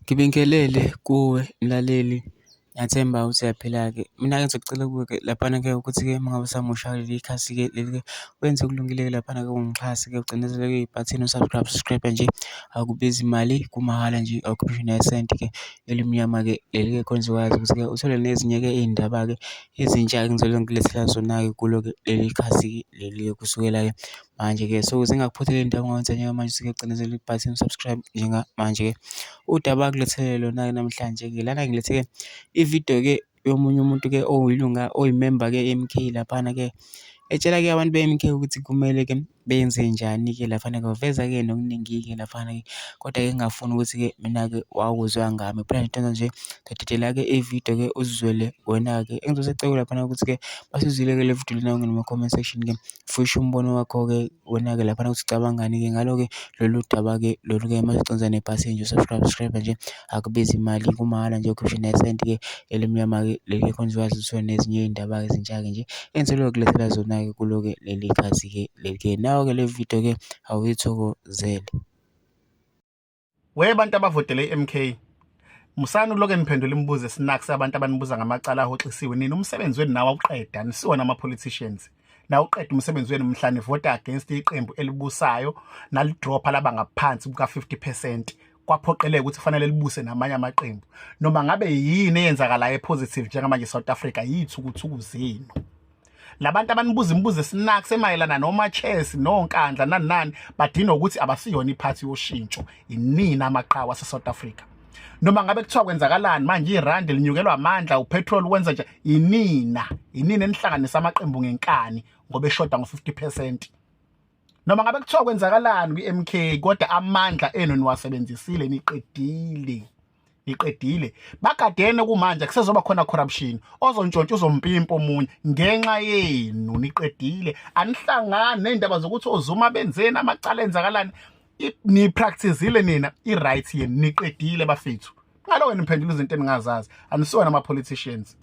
Ngibingelele kuwe mlaleli, ngiyathemba ukuthi uyaphila-ke. Mina-ke engizocela kuwe-ke laphana-ke ukuthi-ke uma ngabe usamusha leli khasi-ke leli-ke wenze okulungile-ke laphana-ke ungixhase-ke ugcinezele-ke ibhathini subscribe nje, akubizi imali, kumahhala nje, awukhiphi nesenti-ke elimnyama-ke leli-ke khona uzokwazi ukuthi-ke uthole nezinye-ke iy'ndaba-ke ezintsha-ke engizobe ngilethela zona-ke kulo-ke leli khasi-ke leli-ke kusukela-ke manje-ke. So ukuze ngingakuphotheli iy'ndaba ungawenza njenge-manje usuke ucinezele ibhathini subscribe njengamanje-ke. Udaba engilethele lona-ke namhlanje-ke lana ngilethe-ke ividiyo-ke yomunye umuntu-ke oyilunga oyimemba-ke ye-M_K laphana-ke etshela-ke abantu be-M_K ukuthi kumele-ke benze njani-ke laphana-ke. Waveza-ke nokuningi-ke laphana-ke kodwa-ke ngingafuni ukuthi-ke mina-ke wakuzwa ngami. Kuphela nje into nje ngidedela-ke ividiyo-ke uzizwele wena-ke. Engizosicela laphana ukuthi-ke masizwile-ke le vidiyo lena ungene kuma-comment section-ke fusha umbono wakho-ke wena-ke laphana ukuthi ucabangani-ke ngalo-ke lolu daba-ke lolu-ke masiconsa nebhasi nje subscribe nje akubizi imali kumahhala nje ukhiphe nesenti-ke elimnyama-ke leli khona uzokwazi ukuthola nezinye iy'ndaba-ke ezintsha-ke nje engizobe kulethela zona-ke kulo-ke leli khasi-ke leli-ke. Nawe-ke le vidiyo-ke awuyithokozele. Bantu abavotele i-MK, musani uloke niphendula imibuzo esinaki sabantu abanibuza ngamacala ahoxisiwe. Nina umsebenzi wenu nawe awuqeda, nisiwona ama-politicians. Nawe uqeda umsebenzi wenu mhla nivota against iqembu elibusayo nalidropha laba ngaphansi kuka-50%. Kwaphoqeleka ukuthi kufanele libuse namanye amaqembu. Noma ngabe yini eyenzakalayo epositive njengamanje eSouth Africa yithukuthuku zenu. Labantu abanibuza imibuzo esinaki semayelana noma-chess nonkandla nani badinga ukuthi abasiyona iphathi yoshintsho, inina amaqhawe ase-South Africa. Noma ngabe kuthiwa kwenzakalani manje irandi linyukelwa amandla, upetrol wenza nje, inina enihlanganisa amaqembu ngenkani ngoba eshoda ngo-50%. Noma ngabe kuthiwa kwenzakalani kwi-MK kodwa amandla enu niwasebenzisile, niqedile bagadene kumanje kusezoba khona corruption ozontshontsha uzompimpa omunye ngenxa yenu. Niqedile, anihlangani ney'ndaba zokuthi oZuma benzeni amacala enzakalani, nipractice-ile nina i-right yenu, niqedile bafethu. Ngalo-ke niphendula izinto eningazazi, anisiwona ama-politicians.